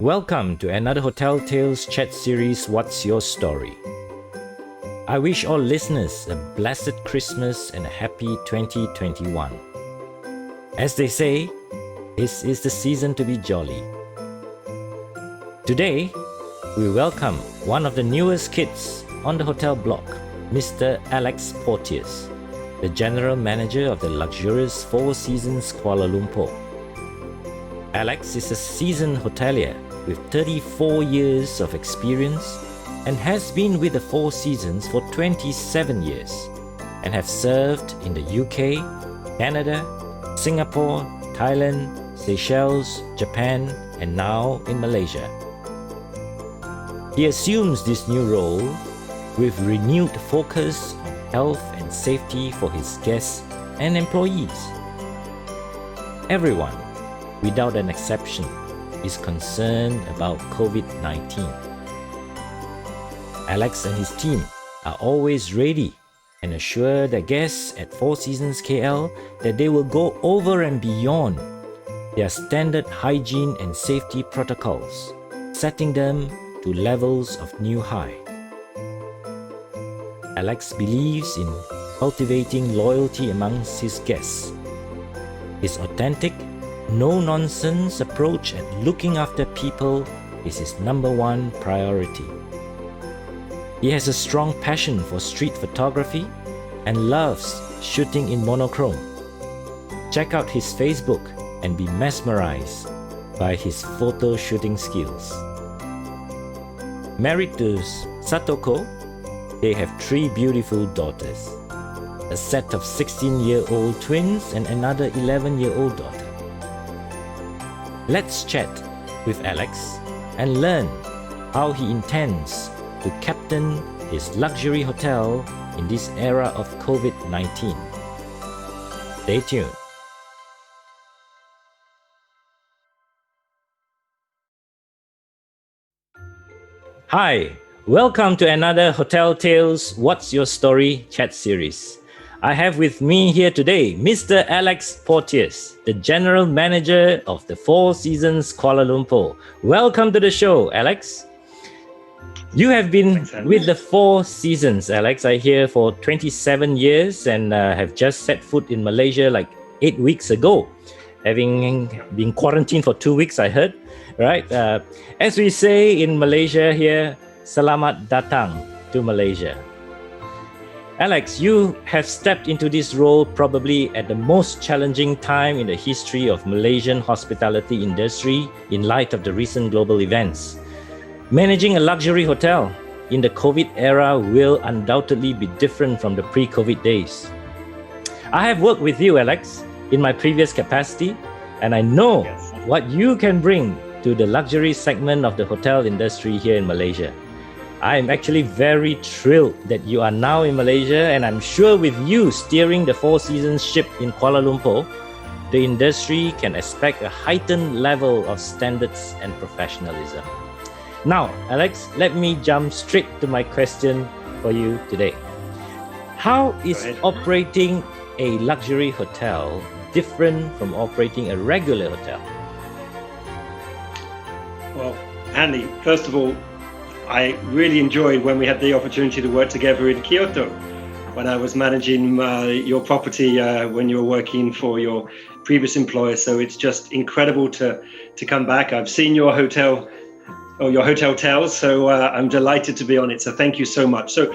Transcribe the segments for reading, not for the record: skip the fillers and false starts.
Welcome to another Hoteliers Chat series, What's Your Story? I wish all listeners a blessed Christmas and a happy 2021. As they say, this is the season to be jolly. Today, we welcome one of the newest kids on the hotel block, Mr. Alex Porteous, the General Manager of the luxurious Four Seasons Kuala Lumpur. Alex is a seasoned hotelier with 34 years of experience and has been with the Four Seasons for 27 years and have served in the UK, Canada, Singapore, Thailand, Seychelles, Japan, and now in Malaysia. He assumes this new role with renewed focus on health and safety for his guests and employees. Everyone, without an exception, is concerned about COVID-19. Alex and his team are always ready and assure their guests at Four Seasons KL that they will go over and beyond their standard hygiene and safety protocols, setting them to levels of new high. Alex believes in cultivating loyalty amongst his guests. His authentic, no-nonsense approach at looking after people is his number one priority. He has a strong passion for street photography and loves shooting in monochrome. Check out his Facebook and be mesmerized by his photo shooting skills. Married to Satoko, they have 3 beautiful daughters, a set of 16-year-old twins and another 11-year-old daughter. Let's chat with Alex and learn how he intends to captain his luxury hotel in this era of COVID-19. Stay tuned. Hi, welcome to another Hotel Tales What's Your Story chat series. I have with me here today Mr. Alex Porteous, the General Manager of the Four Seasons Kuala Lumpur. Welcome to the show, Alex. You have been with the Four Seasons, Alex, I hear, for 27 years and have just set foot in Malaysia like 8 weeks ago, having been quarantined for 2 weeks, I heard, right? As we say in Malaysia here, Selamat datang to Malaysia. Alex, you have stepped into this role probably at the most challenging time in the history of Malaysian hospitality industry in light of the recent global events. Managing a luxury hotel in the COVID era will undoubtedly be different from the pre-COVID days. I have worked with you, Alex, in my previous capacity, and I know what you can bring to the luxury segment of the hotel industry here in Malaysia. I am actually very thrilled that you are now in Malaysia, and I'm sure with you steering the Four Seasons ship in Kuala Lumpur, the industry can expect a heightened level of standards and professionalism. Now, Alex, let me jump straight to my question for you today. How is operating a luxury hotel different from operating a regular hotel? Well, Hanley, first of all, I really enjoyed when we had the opportunity to work together in Kyoto when I was managing your property when you were working for your previous employer. So it's just incredible to come back. I've seen your hotel or your hotel tales, so I'm delighted to be on it. So thank you so much. So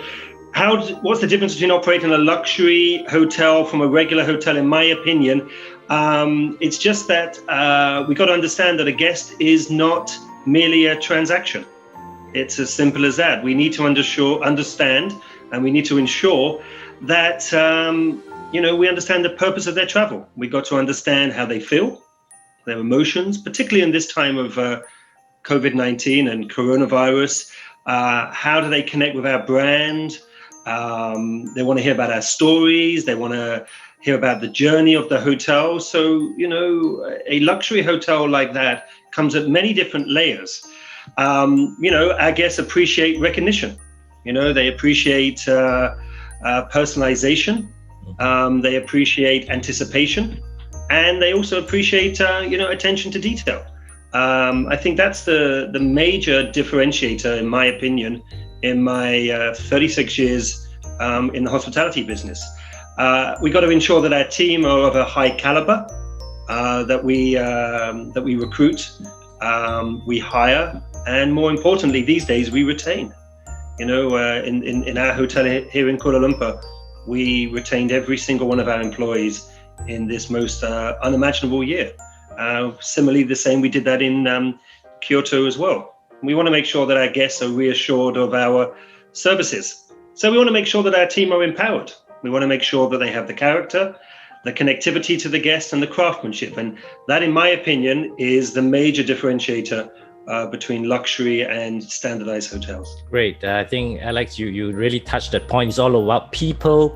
what's the difference between operating a luxury hotel from a regular hotel? In my opinion, it's just that we got to understand that a guest is not merely a transaction. It's as simple as that. We need to understand, and we need to ensure that we understand the purpose of their travel. We got to understand how they feel, their emotions, particularly in this time of COVID-19 and coronavirus. How do they connect with our brand? They want to hear about our stories. They want to hear about the journey of the hotel. So, a luxury hotel like that comes at many different layers. Our guests appreciate recognition. They appreciate personalization. They appreciate anticipation, and they also appreciate, attention to detail. I think that's the major differentiator, in my opinion, in my 36 years in the hospitality business. We got to ensure that our team are of a high caliber, that we recruit, we hire, and more importantly, these days we retain. In our hotel here in Kuala Lumpur, we retained every single one of our employees in this most unimaginable year. Similarly, the same, we did that in Kyoto as well. We want to make sure that our guests are reassured of our services. So we want to make sure that our team are empowered. We want to make sure that they have the character, the connectivity to the guest, and the craftsmanship. And that, in my opinion, is the major differentiator between luxury and standardized hotels. Great. I think, Alex, you really touched that point. It's all about people,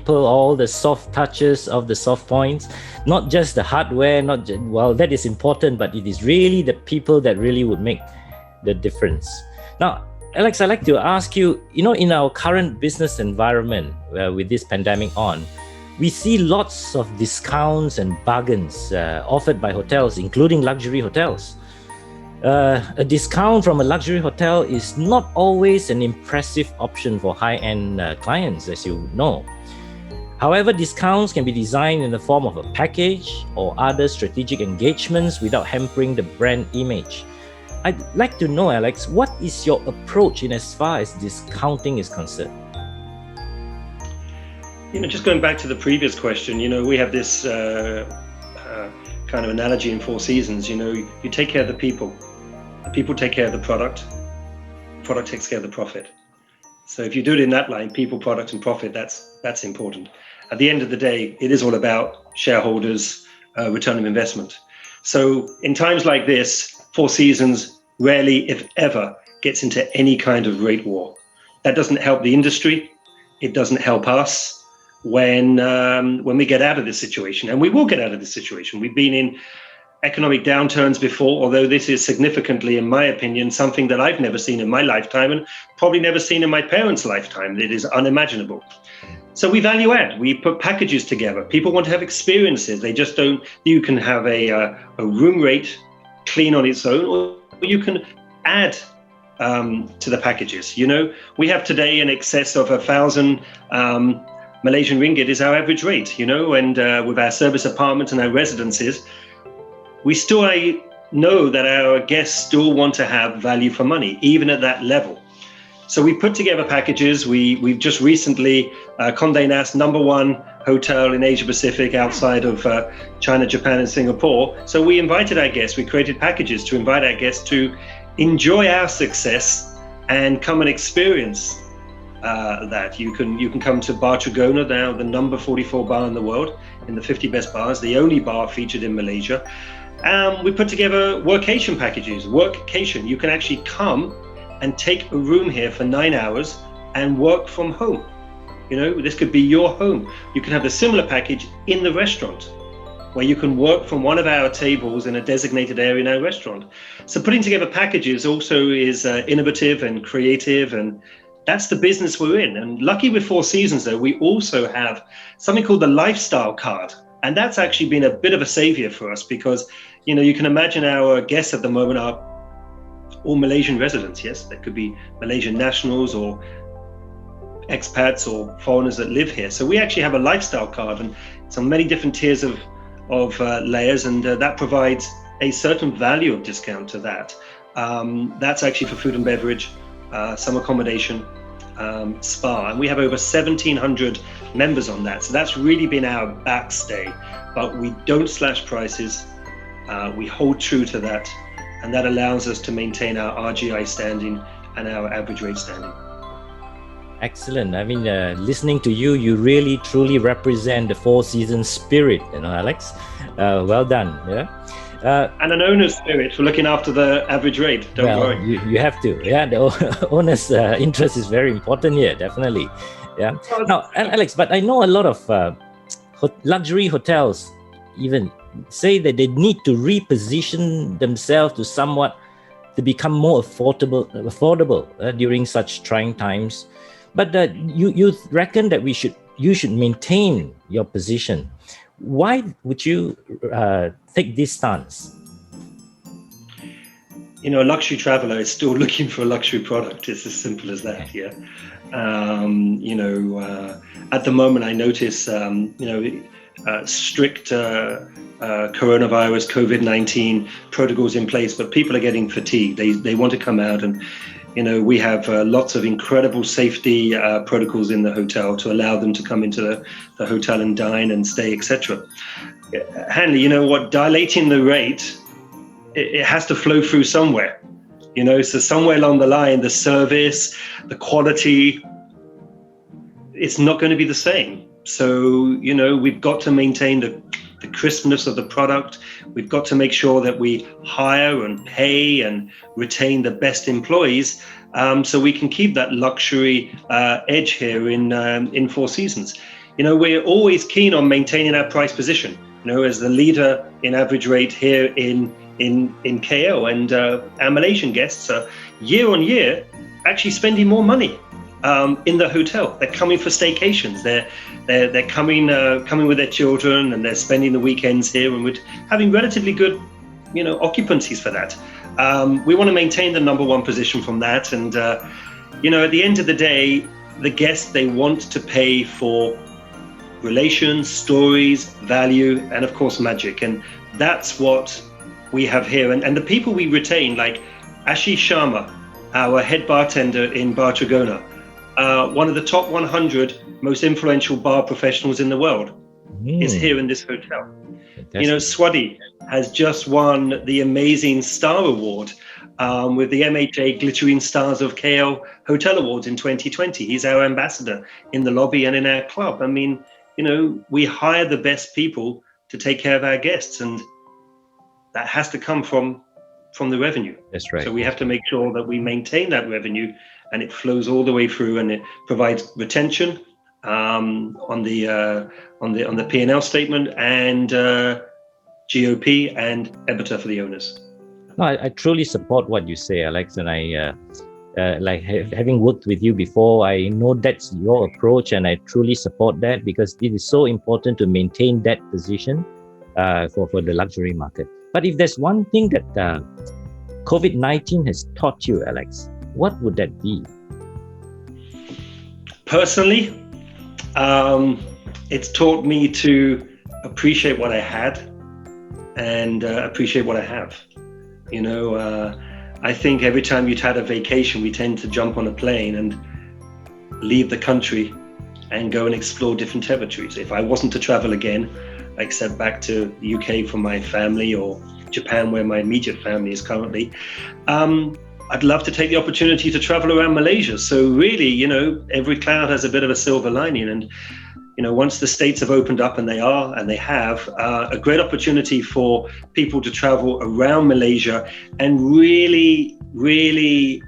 all the soft touches of the soft points, not just the hardware, that is important, but it is really the people that really would make the difference. Now, Alex, I'd like to ask you, in our current business environment with this pandemic on, we see lots of discounts and bargains offered by hotels, including luxury hotels. A discount from a luxury hotel is not always an impressive option for high-end clients, as you know. However, discounts can be designed in the form of a package or other strategic engagements without hampering the brand image. I'd like to know, Alex, what is your approach in as far as discounting is concerned? Just going back to the previous question, we have this kind of analogy in Four Seasons. You take care of the people take care of the product takes care of the profit. So if you do it in that line, people, product, and profit, that's important. At the end of the day, it is all about shareholders' return of investment. So in times like this, Four Seasons rarely, if ever, gets into any kind of rate war. That doesn't help the industry. It doesn't help us when we get out of this situation, and we will get out of this situation. We've been in economic downturns before, although this is significantly, in my opinion, something that I've never seen in my lifetime and probably never seen in my parents' lifetime. It is unimaginable. So we value add. We put packages together. People want to have experiences. They just don't. You can have a room rate clean on its own, or you can add to the packages. We have today in excess of 1,000 Malaysian ringgit is our average rate, and with our service apartments and our residences, we still know that our guests still want to have value for money, even at that level. So we put together packages. We've just recently, Condé Nast, #1 hotel in Asia Pacific outside of China, Japan, and Singapore. So we invited our guests. We created packages to invite our guests to enjoy our success and come and experience that. You can come to Bar Trigona, now the number 44 bar in the world, in the 50 best bars, the only bar featured in Malaysia. We put together workation packages. Workation, you can actually come and take a room here for 9 hours and work from home. This could be your home. You can have a similar package in the restaurant, where you can work from one of our tables in a designated area in our restaurant. So putting together packages also is innovative and creative, and that's the business we're in. And lucky with Four Seasons, though, we also have something called the lifestyle card. And that's actually been a bit of a savior for us because, you can imagine our guests at the moment are all Malaysian residents. Yes, they could be Malaysian nationals or expats or foreigners that live here. So we actually have a lifestyle card, and it's on many different tiers of layers, and that provides a certain value of discount to that. That's actually for food and beverage, some accommodation, spa, and we have over 1,700 members on that. So that's really been our backstay, but we don't slash prices. We hold true to that, and that allows us to maintain our RGI standing and our average rate standing. Excellent. I mean, listening to you, you really truly represent the Four Seasons spirit, Alex. Well done. Yeah. And an owner's spirit for looking after the average rate. Don't worry. You have to. Yeah, the owner's interest is very important here, definitely. Yeah. Now, Alex, but I know a lot of luxury hotels even say that they need to reposition themselves to become more affordable during such trying times. But you reckon that you should maintain your position. Why would you take this stance? a luxury traveler is still looking for a luxury product. It's as simple as that. Yeah. At the moment, I notice, strict coronavirus, COVID-19 protocols in place, but people are getting fatigued. They want to come out, and we have lots of incredible safety protocols in the hotel to allow them to come into the hotel and dine and stay, etc. Hanley, dilating the rate, it has to flow through somewhere. So somewhere along the line, the service, the quality, it's not going to be the same. So, we've got to maintain the crispness of the product. We've got to make sure that we hire and pay and retain the best employees, so we can keep that luxury edge here in Four Seasons. We're always keen on maintaining our price position, as the leader in average rate here in KL, and our Malaysian guests are year on year actually spending more money in the hotel. They're coming for staycations. They're coming with their children, and they're spending the weekends here, and we're having relatively good occupancies for that. We want to maintain the number one position from that, and at the end of the day, the guests, they want to pay for relations, stories, value, and of course magic, and that's what we have here. And the people we retain, like Ashish Sharma, our head bartender in Bar Trigona, one of the top 100 most influential bar professionals in the world, is here in this hotel. Swati has just won the Amazing Star Award with the MHA Glittering Stars of KL Hotel Awards in 2020. He's our ambassador in the lobby and in our club. I mean, we hire the best people to take care of our guests, and that has to come from the revenue. That's right. So we have to make sure that we maintain that revenue, and it flows all the way through, and it provides retention on the P&L statement, and GOP and EBITDA for the owners. No, I truly support what you say, Alex, and I having worked with you before, I know that's your approach, and I truly support that, because it is so important to maintain that position for the luxury market. But if there's one thing that COVID-19 has taught you, Alex, what would that be? Personally, it's taught me to appreciate what I had and appreciate what I have. I think every time you've had a vacation, we tend to jump on a plane and leave the country and go and explore different territories. If I wasn't to travel again, except back to the UK for my family, or Japan, where my immediate family is currently, I'd love to take the opportunity to travel around Malaysia. So really, every cloud has a bit of a silver lining. And, once the states have opened up, and they have a great opportunity for people to travel around Malaysia and really, really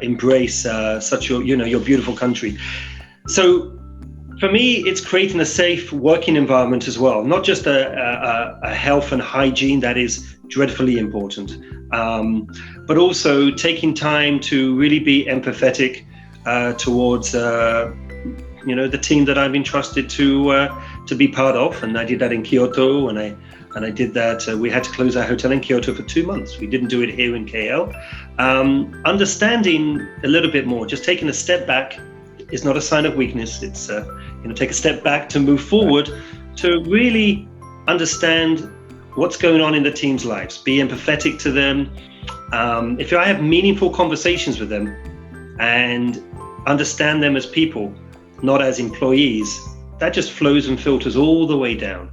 embrace such your beautiful country. So for me, it's creating a safe working environment as well, not just a health and hygiene that is dreadfully important, but also taking time to really be empathetic towards the team that I've been trusted to be part of. And I did that in Kyoto, and I did that. We had to close our hotel in Kyoto for 2 months. We didn't do it here in KL. Understanding a little bit more, just taking a step back is not a sign of weakness. It's take a step back to move forward, to really understand what's going on in the team's lives, be empathetic to them. If I have meaningful conversations with them and understand them as people, not as employees, that just flows and filters all the way down.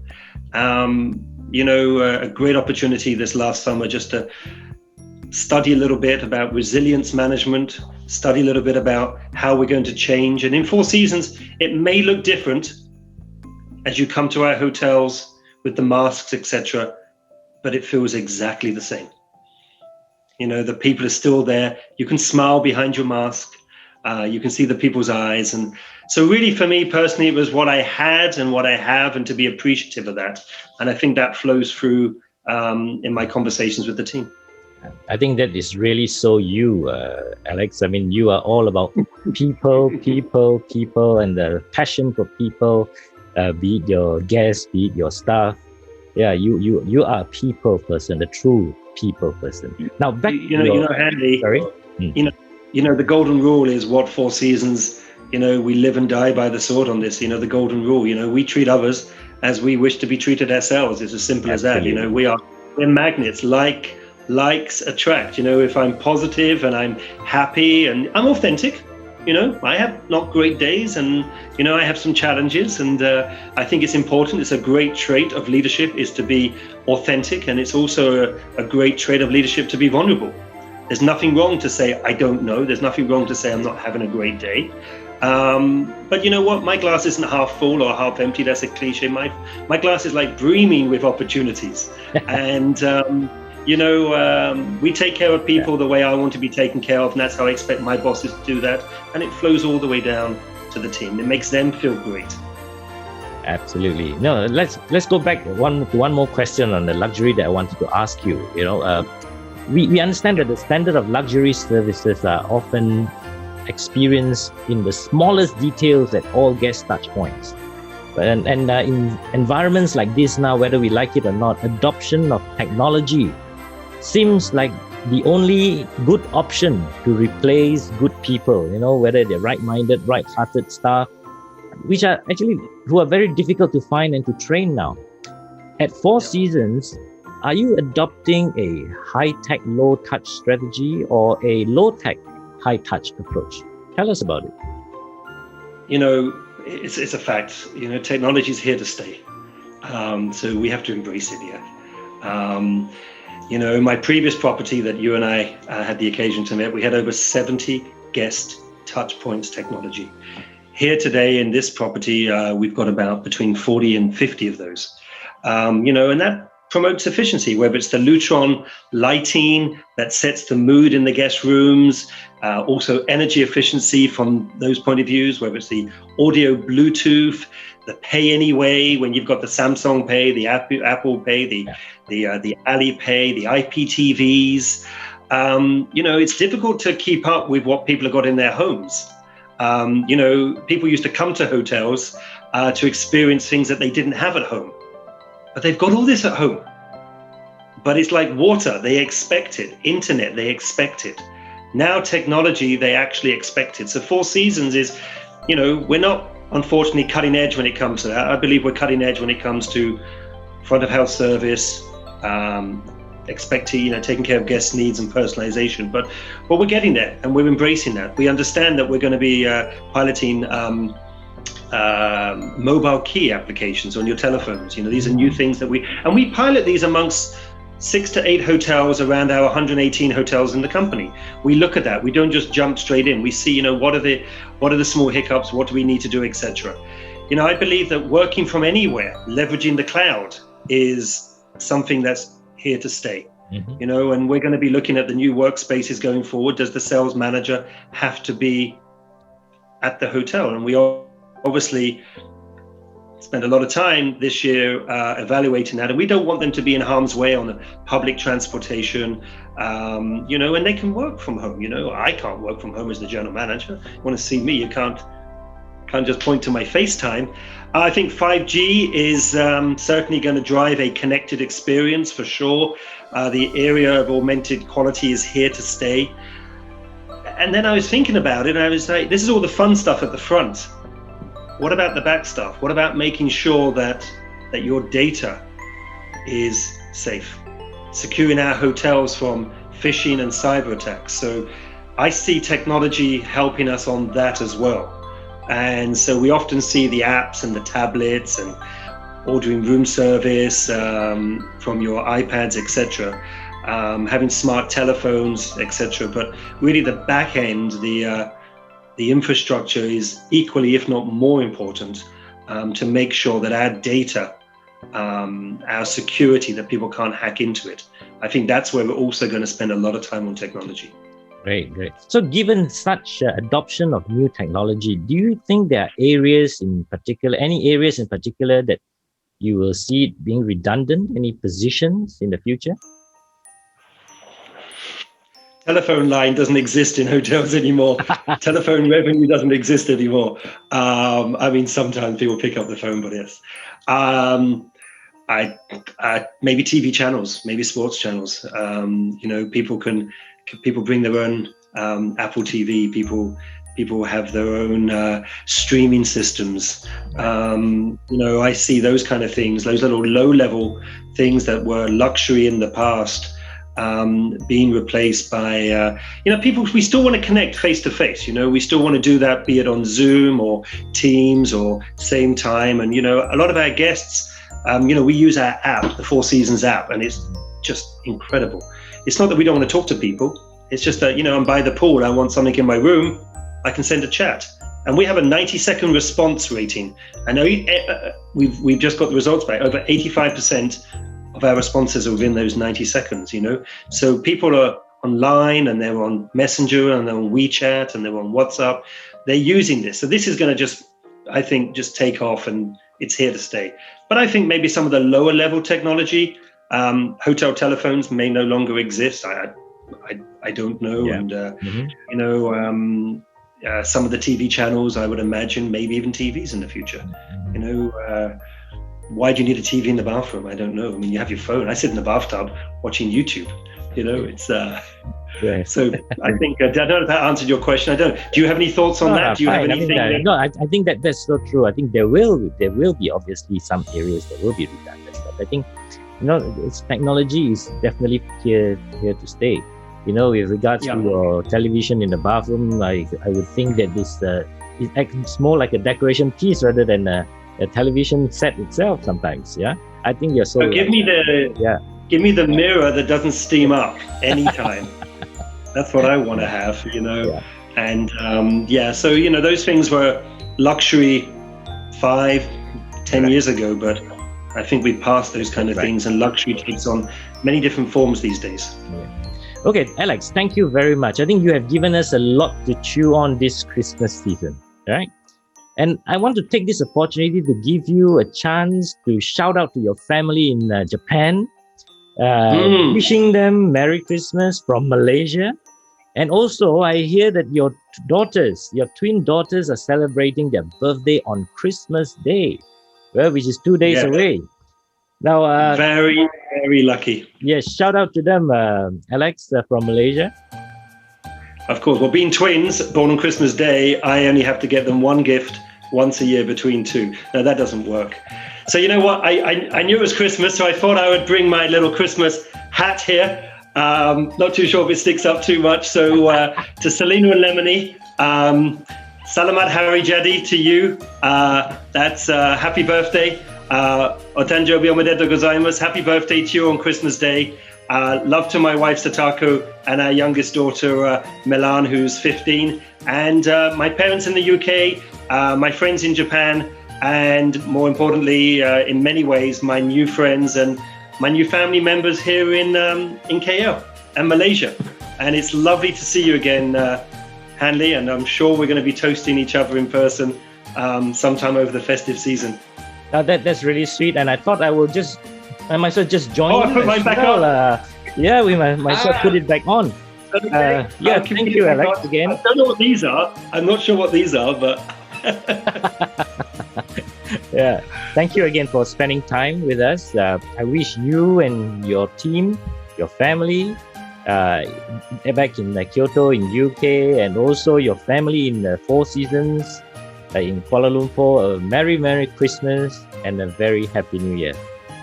A great opportunity this last summer just to study a little bit about resilience management, study a little bit about how we're going to change. And in Four Seasons, it may look different as you come to our hotels with the masks, etc., but it feels exactly the same. The people are still there. You can smile behind your mask. You can see the people's eyes. And so really, for me personally, it was what I had and what I have, and to be appreciative of that. And I think that flows through in my conversations with the team. I think that is really so you, Alex. I mean, you are all about people, and the passion for people, be it your guests, be it your staff. Yeah, you are a people person, a true people person. Now back Hanley. sorry. The golden rule is what Four Seasons. We live and die by the sword on this. The golden rule. We treat others as we wish to be treated ourselves. It's as simple as that. We're magnets. Likes attract. If I'm positive and I'm happy and I'm authentic. I have not great days, and I have some challenges, and I think it's important. It's a great trait of leadership is to be authentic, and it's also a great trait of leadership to be vulnerable. There's nothing wrong to say I don't know. There's nothing wrong to say I'm not having a great day. But you know what? My glass isn't half full or half empty. That's a cliche. My glass is like brimming with opportunities, and we take care of people the way I want to be taken care of, and that's how I expect my bosses to do that. And it flows all the way down to the team. It makes them feel great. Absolutely. No, let's go back one more question on the luxury that I wanted to ask you. We understand that the standard of luxury services are often experienced in the smallest details at all guest touch points. And in environments like this now, whether we like it or not, adoption of technology seems like the only good option to replace good people, whether they're right-minded, right-hearted staff, who are very difficult to find and to train now. At Four Seasons, are you adopting a high-tech, low-touch strategy or a low-tech, high-touch approach? Tell us about it. It's a fact. Technology is here to stay. So we have to embrace it, my previous property that you and I had the occasion to meet, we had over 70 guest touch points technology. Here today in this property, we've got about between 40 and 50 of those. And that promotes efficiency, whether it's the Lutron lighting that sets the mood in the guest rooms, also energy efficiency from those point of views, whether it's the audio Bluetooth, the pay anyway, when you've got the Samsung Pay, the Apple Pay, the Ali Pay, the IPTVs. It's difficult to keep up with what people have got in their homes. People used to come to hotels to experience things that they didn't have at home. But they've got all this at home. But it's like water, they expect it. Internet, they expect it. Now technology, they actually expect it. So Four Seasons is, we're not unfortunately cutting edge when it comes to that. I believe we're cutting edge when it comes to front of house service, expecting, taking care of guest needs and personalization. But we're getting there and we're embracing that. We understand that we're going to be piloting mobile key applications on your telephones. These are new things that we pilot these amongst 6 to 8 hotels around our 118 hotels in the company. We look at that. We don't just jump straight in. We see, what are the small hiccups? What do we need to do, etc. I believe that working from anywhere, leveraging the cloud, is something that's here to stay. Mm-hmm. And we're going to be looking at the new workspaces going forward. Does the sales manager have to be at the hotel? And we obviously spent a lot of time this year evaluating that, and we don't want them to be in harm's way on the public transportation, and they can work from home. I can't work from home as the general manager. You want to see me, you can't just point to my FaceTime. I think 5G is certainly going to drive a connected experience for sure. The area of augmented quality is here to stay. And then I was thinking about it, and I was like, this is all the fun stuff at the front. What about the back stuff? What about making sure that your data is safe? Securing our hotels from phishing and cyber attacks. So I see technology helping us on that as well. And so we often see the apps and the tablets and ordering room service from your iPads, etc. Having smart telephones, etc. But really the back end, the infrastructure is equally, if not more important, to make sure that our data, our security, that people can't hack into it. I think that's where we're also going to spend a lot of time on technology. Great. So given such adoption of new technology, do you think there are any areas in particular that you will see it being redundant, any positions in the future? Telephone line doesn't exist in hotels anymore. Telephone revenue doesn't exist anymore. Sometimes people pick up the phone, but yes. maybe TV channels, maybe sports channels. People bring their own Apple TV. People have their own streaming systems. I see those kind of things, those little low-level things that were luxury in the past, being replaced by, people. We still want to connect face to face. We still want to do that, be it on Zoom or Teams or same time. And, a lot of our guests, we use our app, the Four Seasons app, and it's just incredible. It's not that we don't want to talk to people. It's just that, I'm by the pool, I want something in my room, I can send a chat. And we have a 90-second response rating. I know we've just got the results back. Over 85% of our responses are within those 90 seconds, So people are online, and they're on Messenger, and they're on WeChat, and they're on WhatsApp. They're using this. So this is going to just take off, and it's here to stay. But I think maybe some of the lower level technology, hotel telephones may no longer exist. I don't know. Yeah. And, some of the TV channels, I would imagine, maybe even TVs in the future. Why do you need a TV in the bathroom? I don't know. I mean, you have your phone. I sit in the bathtub watching YouTube. It's Yeah. So I think I don't know if that answered your question. I don't. Do you have any thoughts on that? Do you have anything? I think that's so true. I think there will be obviously some areas that will be redundant, but I think it's technology is definitely here to stay. With regards to your television in the bathroom, I would think that it's more like a decoration piece rather than a television set itself sometimes. Yeah, I think you're so. Give me the mirror that doesn't steam up anytime. That's what I want to have, Yeah. And so those things were luxury 5-10 years ago, but I think we passed those kind of things, and luxury takes on many different forms these days. Yeah. Okay, Alex, thank you very much. I think you have given us a lot to chew on this Christmas season, right? And I want to take this opportunity to give you a chance to shout out to your family in Japan, wishing them Merry Christmas from Malaysia. And also, I hear that your twin daughters are celebrating their birthday on Christmas Day, which is 2 days away. Now, very, very lucky. Yes, shout out to them, Alex from Malaysia. Of course. Well, being twins, born on Christmas Day, I only have to get them one gift once a year between two. Now, that doesn't work. So you know what? I knew it was Christmas, so I thought I would bring my little Christmas hat here. Not too sure if it sticks up too much. So to Selina and Lemony, Salamat Hari Jadi to you. That's happy birthday. Otanjobi omedetou gozaimasu. Happy birthday to you on Christmas Day. Love to my wife Satako and our youngest daughter Milan, who's 15, and my parents in the UK, my friends in Japan, and more importantly, in many ways, my new friends and my new family members here in KL and Malaysia. And it's lovely to see you again, Hanley, and I'm sure we're going to be toasting each other in person sometime over the festive season. That's really sweet, and I thought I might as well just join. I put mine back on. We might as well put it back on. Okay. Thank you, Alex, again. I don't know what these are. I'm not sure what these are, but yeah. Thank you again for spending time with us. I wish you and your team, your family, back in Kyoto in UK, and also your family in the Four Seasons in Kuala Lumpur, a Merry Christmas and a very Happy New Year.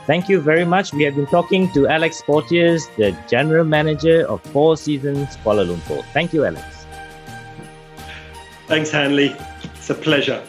Thank you very much. We have been talking to Alex Porteous, the General Manager of Four Seasons Kuala Lumpur. Thank you, Alex. Thanks, Hanley. It's a pleasure.